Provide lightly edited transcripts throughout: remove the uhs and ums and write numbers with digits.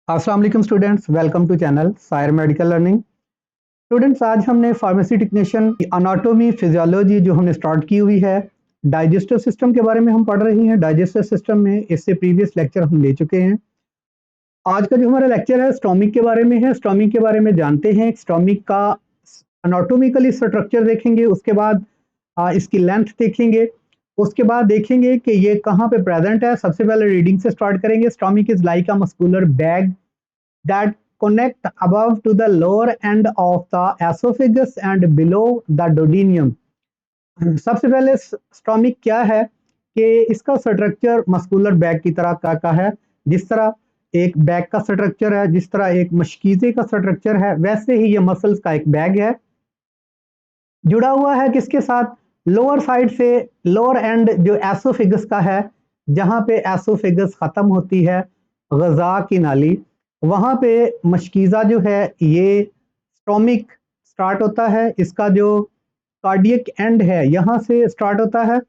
अस्सलाम वालेकुम students, welcome to channel सायर मेडिकल लर्निंग। स्टूडेंट्स, आज हमने फार्मेसी टेक्नीशियन अनाटोमी फिजियोलॉजी जो हमने स्टार्ट की हुई है, डाइजेस्टिव सिस्टम के बारे में हम पढ़ रही हैं। डाइजेस्टिव सिस्टम में इससे प्रीवियस लेक्चर हम ले चुके हैं। आज का जो हमारा लेक्चर है स्टोमिक के बारे में है। स्टोमिक के बारे में जानते हैं। स्टोमिक का अनाटोमिकली स्ट्रक्चर देखेंगे, उसके बाद इसकी लेंथ देखेंगे, उसके बाद देखेंगे कि ये कहाँ पे प्रेजेंट है। सबसे पहले रीडिंग से स्टार्ट करेंगे। Stomach is like a muscular bag that connect above to the lower end of the esophagus and below the duodenum। सबसे पहले स्टोमिक क्या है कि इसका स्ट्रक्चर मस्कुलर बैग की तरह का है। जिस तरह एक बैग का स्ट्रक्चर है, जिस तरह एक मशकीजे का स्ट्रक्चर है, वैसे ही ये मसल्स का एक बैग है। जुड़ा हुआ है किसके साथ? लोअर साइड से, लोअर एंड जो एसोफिगस का है, जहां पे एसोफिगस खत्म होती है, गजा की नाली, वहां पे मशकीज़ा जो है ये स्टोमिक स्टार्ट होता है। इसका जो कार्डियक एंड है यहाँ से स्टार्ट होता है,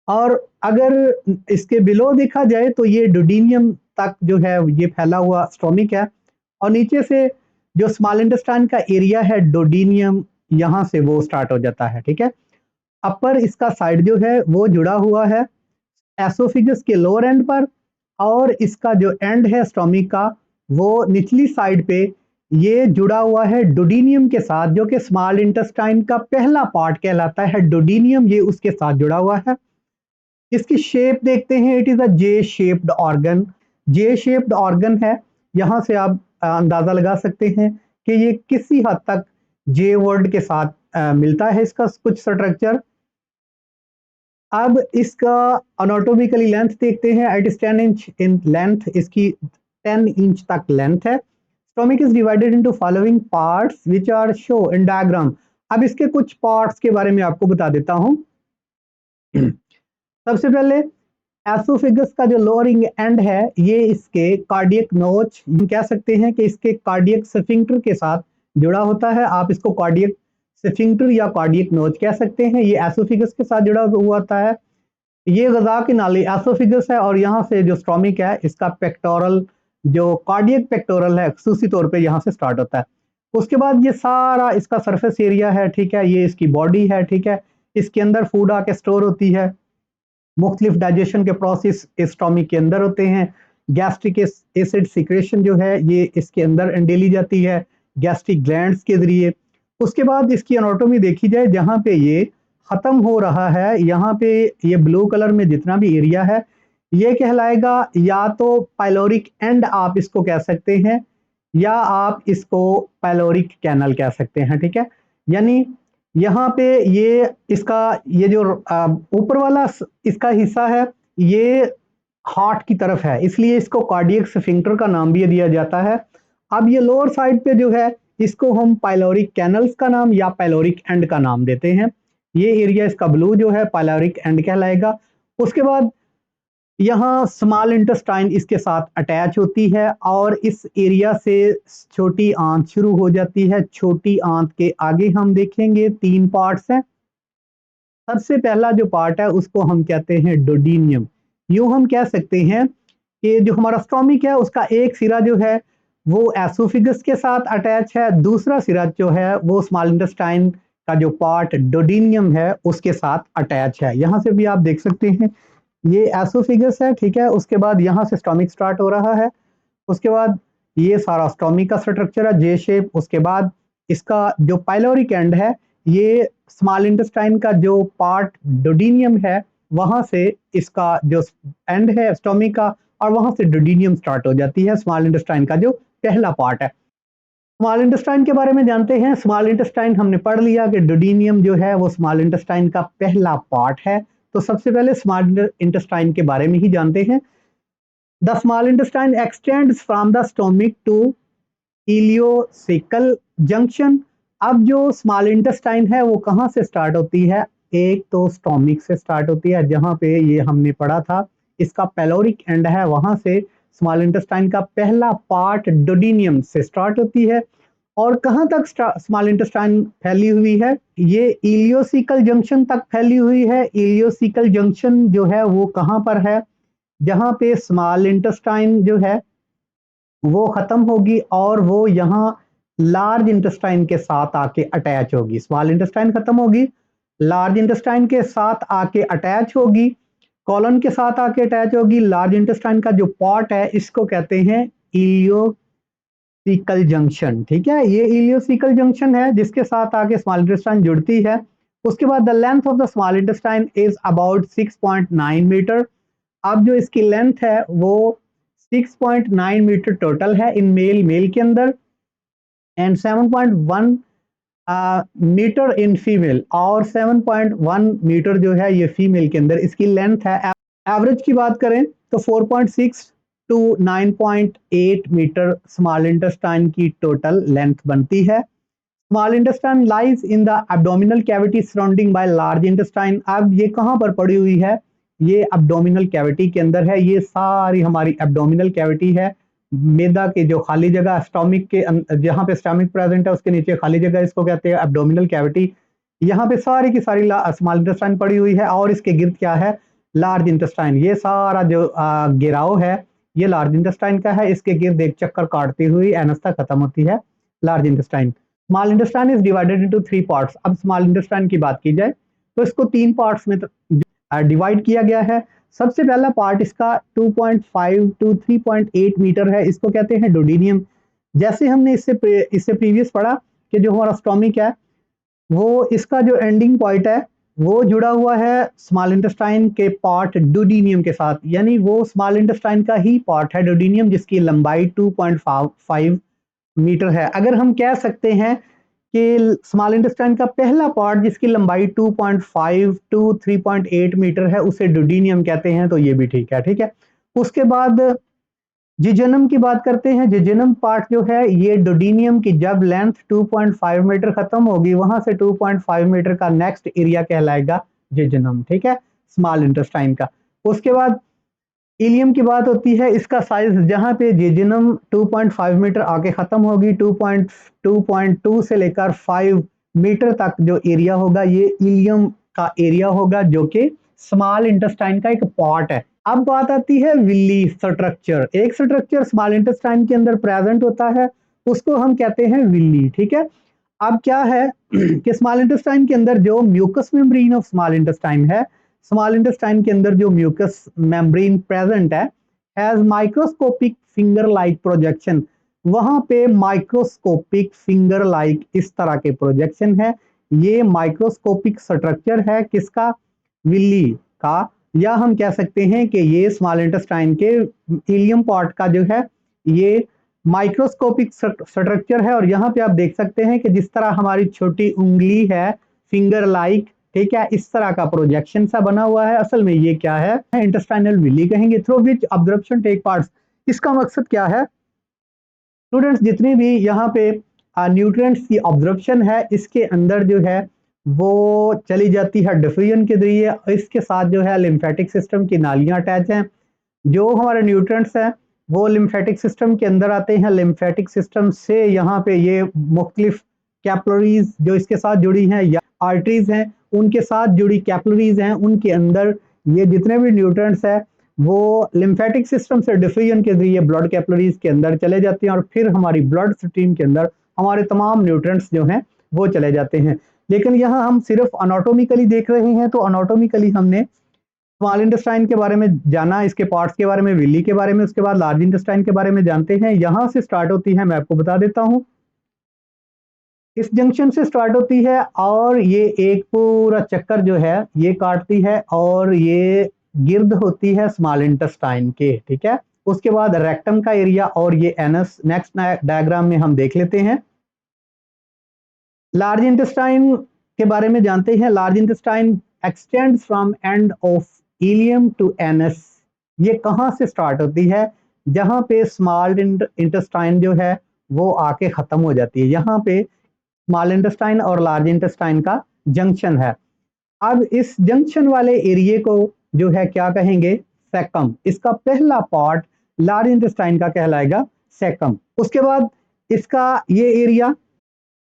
और अगर इसके बिलो देखा जाए तो ये डुडीनियम तक जो है ये फैला हुआ स्टोमिक है। और नीचे से जो स्मॉल इंटेस्टाइन का एरिया है डोडीनियम, यहाँ से वो स्टार्ट हो जाता है। ठीक है, अपर इसका साइड जो है वो जुड़ा हुआ है एसोफिगस के लोअर एंड पर, और इसका जो एंड है स्टोमिक का वो निचली साइड पे ये जुड़ा हुआ है डोडीनियम के साथ, जो कि स्मॉल इंटेस्टाइन का पहला पार्ट कहलाता है। डोडीनियम ये उसके साथ जुड़ा हुआ है। इसकी शेप देखते हैं, it is a J shaped organ. J shaped organ है, यहां से आप अंदाजा लगा सकते हैं कि ये किसी हद तक जे वर्ड के साथ मिलता है इसका कुछ स्ट्रक्चर। अब इसका अनाटोमिकली लेंथ देखते हैं। It is 10 inch in length, इसकी 10 इंच तक लेंथ है। Stomach is divided into following parts which are show in diagram. अब इसके कुछ पार्ट्स के बारे में आपको बता देता हूं। सबसे पहले एसोफिगस का जो लोअरिंग एंड है ये इसके कार्डियक नोच, हम कह सकते हैं कि इसके कार्डियक स्फिंक्टर के साथ जुड़ा होता है। आप इसको कार्डियक स्फिंक्टर या कार्डियक नोच कह सकते हैं। ये एसोफिगस के साथ जुड़ा हुआ होता है। ये गजा की नाली एसोफिगस है, और यहाँ से जो स्टोमिक है इसका पेक्टोरल, जो कार्डियक पेक्टोरल है, खसूसी तौर पे यहाँ से स्टार्ट होता है। उसके बाद ये सारा इसका सरफेस एरिया है। ठीक है, ये इसकी बॉडी है। ठीक है, इसके अंदर फूड आके स्टोर होती है। मुख्तलिफ डाइजेशन के प्रोसेस इस स्टोमिक के अंदर होते हैं। गैस्ट्रिक एसिड सिक्रेशन जो है ये इसके अंदर अंडेली जाती है गैस्ट्रिक ग्लैंड्स के जरिए। उसके बाद इसकी एनाटोमी देखी जाए, जहाँ पे ये खत्म हो रहा है, यहाँ पे ये ब्लू कलर में जितना भी एरिया है ये कहलाएगा या तो पाइलोरिक एंड आप इसको कह सकते हैं, या आप इसको पाइलोरिक कैनल कह सकते हैं। ठीक है, यानी यहाँ पे ये इसका ये जो ऊपर वाला इसका हिस्सा है ये हार्ट की तरफ है, इसलिए इसको कार्डियक स्फिंक्टर का नाम भी दिया जाता है। अब ये लोअर साइड पे जो है इसको हम पाइलोरिक कैनल्स का नाम या पाइलोरिक एंड का नाम देते हैं। ये एरिया इसका ब्लू जो है पाइलोरिक एंड कहलाएगा। उसके बाद यहाँ स्मॉल इंटेस्टाइन इसके साथ अटैच होती है, और इस एरिया से छोटी आंत शुरू हो जाती है। छोटी आंत के आगे हम देखेंगे 3 पार्ट्स हैं। सबसे पहला जो पार्ट है उसको हम कहते हैं डोडीनियम। यूं हम कह सकते हैं कि जो हमारा स्टोमिक है उसका एक सिरा जो है वो एसोफिगस के साथ अटैच है, दूसरा सिरा जो है वो स्मॉल इंटेस्टाइन का जो पार्ट डोडीनियम है उसके साथ अटैच है। यहाँ से भी आप देख सकते हैं ये एसोफिगस है। ठीक है, उसके बाद यहाँ से स्टोमिक स्टार्ट हो रहा है। उसके बाद ये सारा स्टोमिक का स्ट्रक्चर है जे शेप। उसके बाद इसका जो पाइलोरिक एंड है, ये स्मॉल इंटेस्टाइन का जो पार्ट डोडीनियम है वहां से इसका जो एंड है स्टोमिक का, और वहां से डोडीनियम स्टार्ट हो जाती है, स्मॉल इंटेस्टाइन का जो पहला पार्ट है। स्मॉल इंटेस्टाइन के बारे में जानते हैं। स्मॉल इंटेस्टाइन हमने पढ़ लिया कि डोडीनियम जो है वो स्मॉल इंटेस्टाइन का पहला पार्ट है। तो सबसे पहले स्मॉल इंटेस्टाइन के बारे में ही जानते हैं। The small intestine extends from the stomach to ileocecal junction. अब जो स्मॉल इंटेस्टाइन है वो कहाँ से स्टार्ट होती है? एक तो स्टोमिक से स्टार्ट होती है, जहाँ पे ये हमने पढ़ा था इसका पेलोरिक एंड है, वहां से स्मॉल इंटेस्टाइन का पहला पार्ट डोडीनियम से स्टार्ट होती है। और कहाँ तक स्मॉल इंटेस्टाइन फैली हुई है? ये इलियोसिकल जंक्शन तक फैली हुई है। इलियोसिकल जंक्शन जो है वो कहाँ पर है? जहाँ पे स्मॉल इंटेस्टाइन जो है वो खत्म होगी और वो यहाँ लार्ज इंटेस्टाइन के साथ आके अटैच होगी। स्मॉल इंटेस्टाइन खत्म होगी, लार्ज इंटेस्टाइन के साथ आके अटैच होगी, कॉलन के साथ आके अटैच होगी। लार्ज इंटेस्टाइन का जो पार्ट है इसको कहते हैं इलियोसिकल जंक्शन। ठीक है, ये इलियोसिकल जंक्शन है जिसके साथ आके स्मॉल इंटेस्टाइन जुड़ती है। उसके बाद the length of the small intestine is about 6.9 metre. अब जो इसकी लेंथ है वो 6.9 मीटर टोटल है इन मेल के अंदर, एंड 7.1 मीटर इन फीमेल, और 7.1 मीटर जो है ये फीमेल के अंदर इसकी लेंथ है। एवरेज की बात करें तो 4.6 टू 9.8 मीटर स्मॉल इंटेस्टाइन की टोटल लेंथ बनती है। Small intestine lies in the abdominal cavity surrounding by large intestine. अब ये कहाँ पर पड़ी हुई है? ये एब्डोमिनल कैविटी के अंदर है। ये सारी हमारी एब्डोमिनल कैविटी है। मेदा के जो खाली जगह स्टोमिक के जहाँ पे स्टोमिक प्रेजेंट है उसके नीचे खाली जगह, इसको कहते हैं एब्डोमिनल कैविटी। यहाँ पे सारी की सारी स्मॉल इंटेस्टाइन पड़ी हुई है और इसके गिर्द क्या है? Large intestine. ये सारा जो गिराव है ये लार्ज इंटेस्टाइन का है। इसके गिर्द एक चक्कर काटती हुई एनस तक खत्म होती है large intestine. Small intestine is divided into 3 parts. अब स्मॉल इंटेस्टाइन की बात की जाए तो इसको 3 पार्ट्स में डिवाइड किया गया है। सबसे पहला पार्ट इसका 2.5 टू 3.8 मीटर है, इसको कहते हैं डोडिनियम। जैसे हमने इससे प्रीवियस पढ़ा कि जो हमारा स्टोमिक है वो इसका जो एंडिंग पॉइंट है वो जुड़ा हुआ है स्मॉल इंटेस्टाइन के पार्ट डोडिनियम के साथ, यानी वो स्मॉल इंटेस्टाइन का ही पार्ट है डोडिनियम जिसकी लंबाई 2.5 मीटर है। अगर हम कह सकते हैं कि स्मॉल इंटेस्टाइन का पहला पार्ट जिसकी लंबाई 2.5 टू 3.8 मीटर है उसे डोडिनियम कहते हैं, तो ये भी ठीक है। ठीक है, उसके बाद जिजनम की बात करते हैं। जिजनम पार्ट जो है ये डोडिनियम की जब लेंथ 2.5 मीटर खत्म होगी वहां से 2.5 मीटर का नेक्स्ट एरिया कहलाएगा जिजनम। ठीक है, स्मॉल इंटेस्टाइन का। उसके बाद इलियम की बात होती है। इसका साइज जहां पे जिजनम 2.5 मीटर आके खत्म होगी 2.2 से लेकर 5 मीटर तक जो एरिया होगा ये इलियम का एरिया होगा जो कि स्मॉल इंटेस्टाइन का एक पार्ट है। अब बात आती है विली स्ट्रक्चर। एक स्ट्रक्चर स्मॉल इंटेस्टाइन के अंदर प्रेजेंट होता है उसको हम कहते हैं विली। ठीक है, अब क्या है कि स्मॉल इंटेस्टाइन के अंदर जो mucous membrane of small intestine है, स्मॉल इंटेस्टाइन के अंदर जो म्यूकस मेम्ब्रेन प्रेजेंट है has microscopic finger like projection. वहां पे माइक्रोस्कोपिक फिंगर लाइक इस तरह के प्रोजेक्शन है। ये माइक्रोस्कोपिक स्ट्रक्चर है किसका? विली का, या हम कह सकते हैं कि ये स्मॉल इंटेस्टाइन के इलियम पार्ट का जो है ये माइक्रोस्कोपिक स्ट्रक्चर है। और यहाँ पे आप देख सकते हैं कि जिस तरह हमारी छोटी उंगली है फिंगर लाइक, ठीक है, इस तरह का प्रोजेक्शन सा बना हुआ है। असल में ये क्या है? इंटेस्टाइनल विली कहेंगे। Through which observation take parts. इसका मकसद क्या है स्टूडेंट्स? जितनी भी यहाँ पे न्यूट्रिएंट्स की ऑब्जर्वेशन है इसके अंदर जो है वो चली जाती है डिफ्यूजन के जरिए। इसके साथ जो है लिम्फेटिक सिस्टम की नालियां अटैच हैं। जो हमारे न्यूट्रिएंट्स हैं वो लिम्फेटिक सिस्टम के अंदर आते हैं। लिम्फेटिक सिस्टम से यहाँ पे ये मुख्तलिफ कैपिलरीज जो इसके साथ जुड़ी हैं या आर्टरीज हैं उनके साथ जुड़ी कैपिलरीज हैं, उनके अंदर ये जितने भी न्यूट्रिएंट्स हैं वो लिम्फेटिक सिस्टम से डिफ्यूजन के जरिए ब्लड कैपिलरीज के अंदर चले जाते हैं और फिर हमारी ब्लड स्ट्रीम के अंदर हमारे तमाम न्यूट्रिएंट्स जो हैं वो चले जाते हैं। लेकिन यहाँ हम सिर्फ अनाटोमिकली देख रहे हैं, तो अनाटोमिकली हमने स्मॉल इंटेस्टाइन के बारे में जाना, इसके पार्ट्स के बारे में, विली के बारे में, उसके बाद लार्ज इंटेस्टाइन के बारे में जानते हैं। यहाँ से स्टार्ट होती है, मैं आपको बता देता हूँ, इस जंक्शन से स्टार्ट होती है और ये एक पूरा चक्कर जो है ये काटती है और ये गिर्द होती है स्मॉल इंटेस्टाइन के। ठीक है, उसके बाद रेक्टम का एरिया और ये एनस नेक्स्ट डायग्राम में हम देख लेते हैं। लार्ज इंटेस्टाइन के बारे में जानते हैं। Large intestine extends from end of ileum to anus. ये कहाँ से स्टार्ट होती है? जहाँ पे स्मॉल इंटेस्टाइन जो है वो आके खत्म हो जाती है। यहाँ पे स्मॉल इंटेस्टाइन और लार्ज इंटेस्टाइन का जंक्शन है। अब इस जंक्शन वाले एरिया को जो है क्या कहेंगे? सेकम। इसका पहला पार्ट लार्ज इंटेस्टाइन का कहलाएगा सेकम। उसके बाद इसका ये एरिया,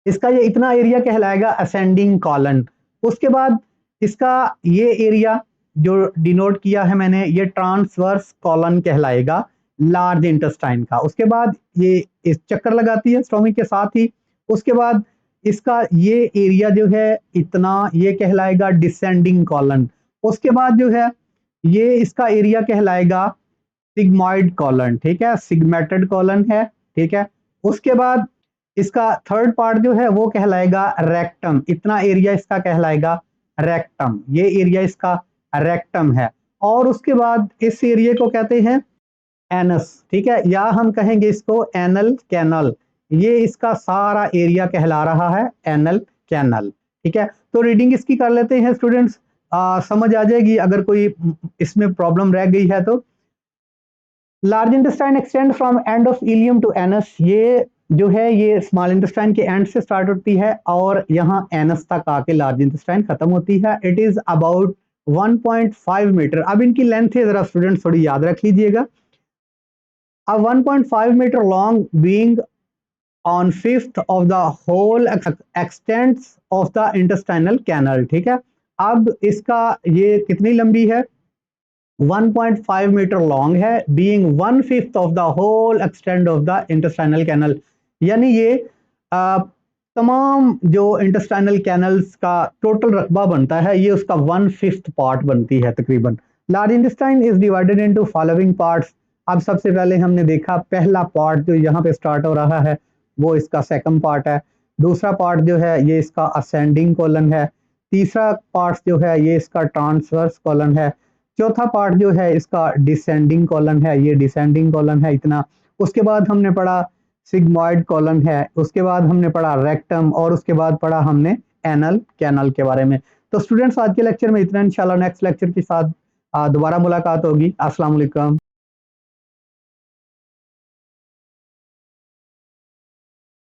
इसका ये इतना एरिया कहलाएगा असेंडिंग कॉलन। उसके बाद इसका ये एरिया जो डिनोट किया है मैंने ये ट्रांसवर्स कॉलन कहलाएगा। लार्ज इंटेस्टाइन का। उसके बाद ये इस चक्कर लगाती है स्टोमिक के साथ ही। उसके बाद इसका ये एरिया जो है इतना, ये कहलाएगा डिसेंडिंग कॉलन। उसके बाद जो है ये इसका एरिया कहलाएगा सिग्मॉइड कॉलन, ठीक है, सिग्मेटेड कॉलन है, ठीक है। उसके बाद इसका थर्ड पार्ट जो है वो कहलाएगा रेक्टम, इतना एरिया इसका कहलाएगा रेक्टम, ये एरिया इसका रेक्टम है। और उसके बाद इस एरिया को कहते हैं एनस, ठीक है, या हम कहेंगे इसको एनल कैनल। ये इसका सारा एरिया कहला रहा है एनल कैनल, ठीक है। तो रीडिंग इसकी कर लेते हैं स्टूडेंट्स, समझ आ जाएगी अगर कोई इसमें प्रॉब्लम रह गई है तो। Large intestine extend from end of ileum to anus, ये जो है ये स्मॉल इंटेस्टाइन के एंड से स्टार्ट होती है और यहाँ एनस तक आके लार्ज इंटेस्टाइन खत्म होती है। It is about 1.5 metre. अब इनकी लेंथ है जरा स्टूडेंट्स थोड़ी याद रख लीजिएगा। 1.5 meter long, being on fifth of the whole extent of the intestinal canal, ठीक है। अब इसका ये कितनी लंबी है, 1.5 मीटर लॉन्ग है, being 1/5 of the whole extent of the intestinal canal, यानी ये तमाम जो इंटेस्टाइनल कैनल्स का टोटल रकबा बनता है ये उसका 1/5 पार्ट बनती है तकरीबन। Large intestine is divided into following parts. अब सबसे पहले हमने देखा पहला पार्ट जो यहाँ पे स्टार्ट हो रहा है वो इसका सेकंड पार्ट है। दूसरा पार्ट जो है ये इसका असेंडिंग कॉलन है। तीसरा पार्ट जो है ये इसका ट्रांसवर्स कॉलन है। चौथा पार्ट जो है इसका डिसेंडिंग कॉलन है, ये डिसेंडिंग कॉलन है इतना। उसके बाद हमने पढ़ा सिग्मॉइड कॉलन है, उसके बाद हमने पढ़ा रेक्टम और उसके बाद पढ़ा हमने एनल कैनल के बारे में। तो स्टूडेंट्स आज के लेक्चर में इतना, इंशाल्लाह नेक्स्ट लेक्चर के साथ दोबारा मुलाकात होगी। अस्सलाम वालेकुम।